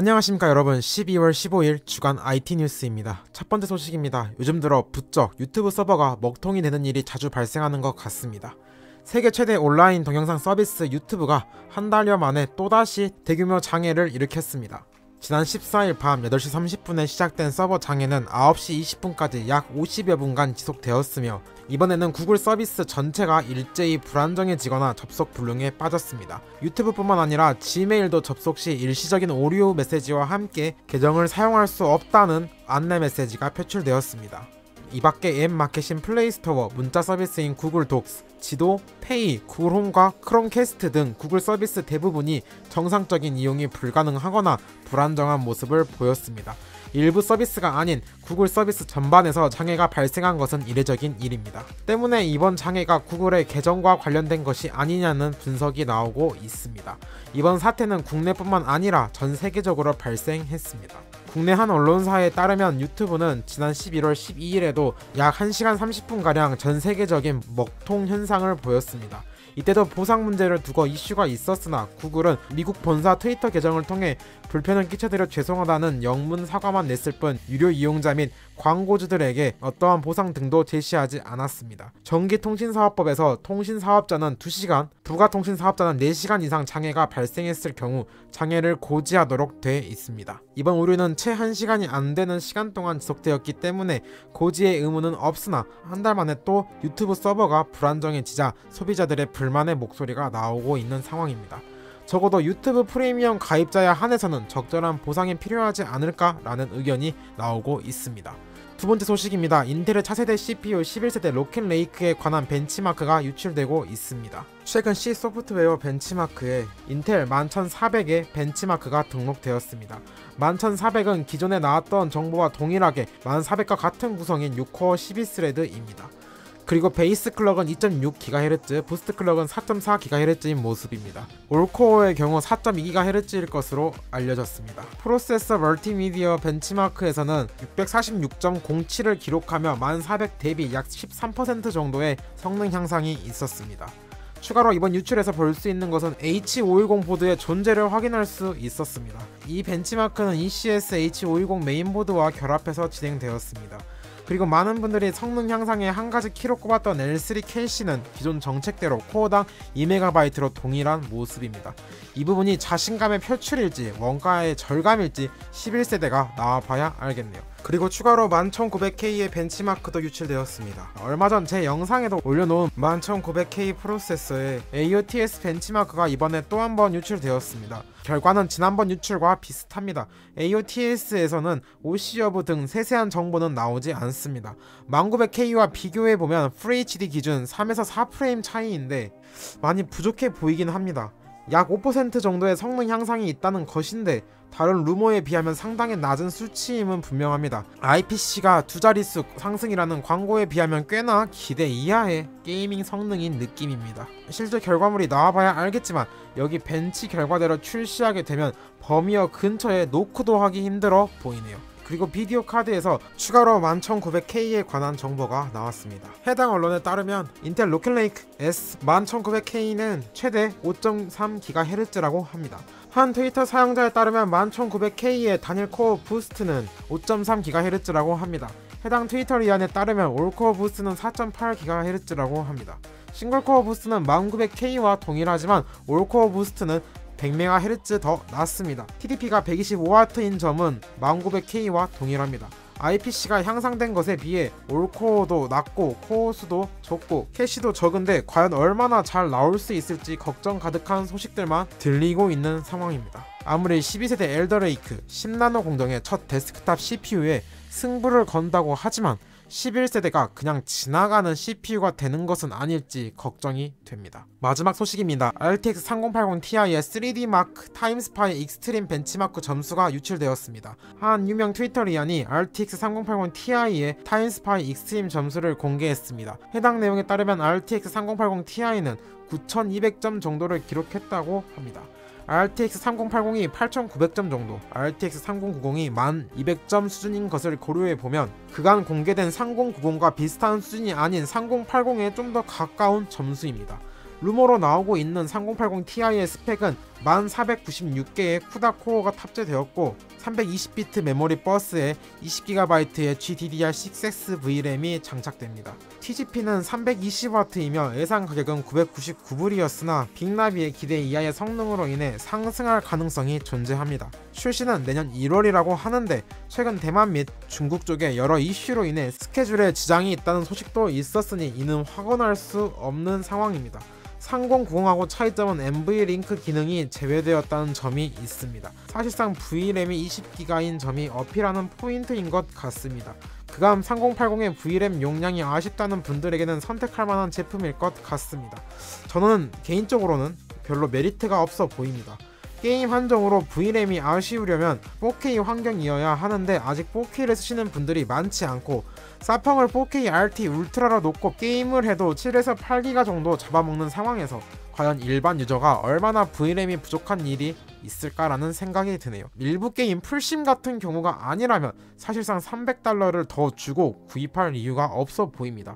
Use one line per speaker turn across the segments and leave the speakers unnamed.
안녕하십니까 여러분. 12월 15일 주간 IT 뉴스입니다. 첫 번째 소식입니다. 요즘 들어 부쩍 유튜브 서버가 먹통이 되는 일이 자주 발생하는 것 같습니다. 세계 최대 온라인 동영상 서비스 유튜브가 한 달여 만에 또다시 대규모 장애를 일으켰습니다. 지난 14일 밤 8시 30분에 시작된 서버 장애는 9시 20분까지 약 50여 분간 지속되었으며 이번에는 구글 서비스 전체가 일제히 불안정해지거나 접속 불능에 빠졌습니다. 유튜브뿐만 아니라 지메일도 접속 시 일시적인 오류 메시지와 함께 계정을 사용할 수 없다는 안내 메시지가 표출되었습니다. 이 밖에 앱 마켓인 플레이스토어, 문자 서비스인 구글 독스, 지도, 페이, 구글 홈과 크롬캐스트 등 구글 서비스 대부분이 정상적인 이용이 불가능하거나 불안정한 모습을 보였습니다. 일부 서비스가 아닌 구글 서비스 전반에서 장애가 발생한 것은 이례적인 일입니다. 때문에 이번 장애가 구글의 계정과 관련된 것이 아니냐는 분석이 나오고 있습니다. 이번 사태는 국내뿐만 아니라 전 세계적으로 발생했습니다. 국내 한 언론사에 따르면 유튜브는 지난 11월 12일에도 약 1시간 30분가량 전 세계적인 먹통 현상을 보였습니다. 이때도 보상 문제를 두고 이슈가 있었으나 구글은 미국 본사 트위터 계정을 통해 불편을 끼쳐드려 죄송하다는 영문 사과만 냈을 뿐 유료 이용자 및 광고주들에게 어떠한 보상 등도 제시하지 않았습니다. 전기통신사업법에서 통신사업자는 2시간, 부가통신사업자는 4시간 이상 장애가 발생했을 경우 장애를 고지하도록 돼 있습니다. 이번 오류는 채 1시간이 안 되는 시간 동안 지속되었기 때문에 고지의 의무는 없으나 한 달 만에 또 유튜브 서버가 불안정해지자 소비자들의 불만의 목소리가 나오고 있는 상황입니다. 적어도 유튜브 프리미엄 가입자에 한해서는 적절한 보상이 필요하지 않을까라는 의견이 나오고 있습니다. 두 번째 소식입니다. 인텔의 차세대 CPU 11세대 로켓레이크에 관한 벤치마크가 유출되고 있습니다. 최근 C 소프트웨어 벤치마크에 인텔 11400의 벤치마크가 등록되었습니다. 11400은 기존에 나왔던 정보와 동일하게 1400과 같은 구성인 6코어 12스레드입니다. 그리고 베이스 클럭은 2.6GHz, 부스트 클럭은 4.4GHz인 모습입니다. 올코어의 경우 4.2GHz일 것으로 알려졌습니다. 프로세서 멀티미디어 벤치마크에서는 646.07을 기록하며 1400 대비 약 13% 정도의 성능 향상이 있었습니다. 추가로 이번 유출에서 볼 수 있는 것은 H510 보드의 존재를 확인할 수 있었습니다. 이 벤치마크는 ECS H510 메인보드와 결합해서 진행되었습니다. 그리고 많은 분들이 성능 향상에 한 가지 키로 꼽았던 L3 캘시는 기존 정책대로 코어당 2MB로 동일한 모습입니다. 이 부분이 자신감의 표출일지 원가의 절감일지 11세대가 나와봐야 알겠네요. 그리고 추가로 11900K의 벤치마크도 유출되었습니다. 얼마 전 제 영상에도 올려놓은 11900K 프로세서의 AOTS 벤치마크가 이번에 또 한 번 유출되었습니다. 결과는 지난번 유출과 비슷합니다. AOTS에서는 OC 여부 등 세세한 정보는 나오지 않습니다. 1900K와 비교해보면 FHD 기준 3에서 4프레임 차이인데 많이 부족해 보이긴 합니다. 약 5% 정도의 성능 향상이 있다는 것인데 다른 루머에 비하면 상당히 낮은 수치임은 분명합니다. IPC가 두 자릿수 상승이라는 광고에 비하면 꽤나 기대 이하의 게이밍 성능인 느낌입니다. 실제 결과물이 나와봐야 알겠지만 여기 벤치 결과대로 출시하게 되면 범위어 근처에 노크도 하기 힘들어 보이네요. 그리고 비디오 카드에서 추가로 11900K에 관한 정보가 나왔습니다. 해당 언론에 따르면 인텔 로켓레이크 S 11900K는 최대 5.3GHz라고 합니다. 한 트위터 사용자에 따르면 11900K의 단일 코어 부스트는 5.3GHz라고 합니다. 해당 트위터 리안에 따르면 올코어 부스트는 4.8GHz라고 합니다. 싱글코어 부스트는 1900K와 동일하지만 올코어 부스트는 100MHz 더 낮습니다. TDP가 125W인 점은 1900K와 동일합니다. IPC가 향상된 것에 비해 올코어도 낮고 코어 수도 적고 캐시도 적은데 과연 얼마나 잘 나올 수 있을지 걱정 가득한 소식들만 들리고 있는 상황입니다. 아무리 12세대 엘더레이크 10나노 공정의 첫 데스크탑 CPU에 승부를 건다고 하지만 11세대가 그냥 지나가는 CPU가 되는 것은 아닐지 걱정이 됩니다. 마지막 소식입니다. RTX 3080 Ti의 3D 마크 타임스파이 익스트림 벤치마크 점수가 유출되었습니다. 한 유명 트위터 리안이 RTX 3080 Ti의 타임스파이 익스트림 점수를 공개했습니다. 해당 내용에 따르면 RTX 3080 Ti는 9200점 정도를 기록했다고 합니다. RTX 3080이 8900점 정도, RTX 3090이 1200점 수준인 것을 고려해보면 그간 공개된 3090과 비슷한 수준이 아닌 3080에 좀 더 가까운 점수입니다. 루머로 나오고 있는 3080 Ti의 스펙은 1496개의 쿠다 코어가 탑재되었고 320비트 메모리 버스에 20GB의 GDDR6X V램이 장착됩니다. TGP는 320W이며 예상 가격은 999불이었으나 빅나비의 기대 이하의 성능으로 인해 상승할 가능성이 존재합니다. 출시는 내년 1월이라고 하는데 최근 대만 및 중국 쪽의 여러 이슈로 인해 스케줄에 지장이 있다는 소식도 있었으니 이는 확언할 수 없는 상황입니다. 3090하고 차이점은 NV링크 기능이 제외되었다는 점이 있습니다. 사실상 V램이 20GB인 점이 어필하는 포인트인 것 같습니다. 그감 3080의 V램 용량이 아쉽다는 분들에게는 선택할 만한 제품일 것 같습니다. 저는 개인적으로는 별로 메리트가 없어 보입니다. 게임 한정으로 V램이 아쉬우려면 4K 환경이어야 하는데 아직 4K를 쓰시는 분들이 많지 않고 사펑을 4K RT 울트라로 놓고 게임을 해도 7에서 8기가 정도 잡아먹는 상황에서 과연 일반 유저가 얼마나 V램이 부족한 일이 있을까라는 생각이 드네요. 일부 게임 풀심 같은 경우가 아니라면 사실상 $300를 더 주고 구입할 이유가 없어 보입니다.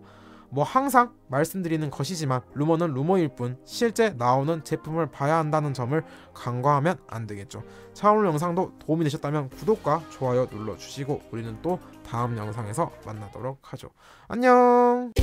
항상 말씀드리는 것이지만 루머는 루머일 뿐 실제 나오는 제품을 봐야 한다는 점을 간과하면 안 되겠죠. 자, 오늘 영상도 도움이 되셨다면 구독과 좋아요 눌러주시고 우리는 또 다음 영상에서 만나도록 하죠. 안녕.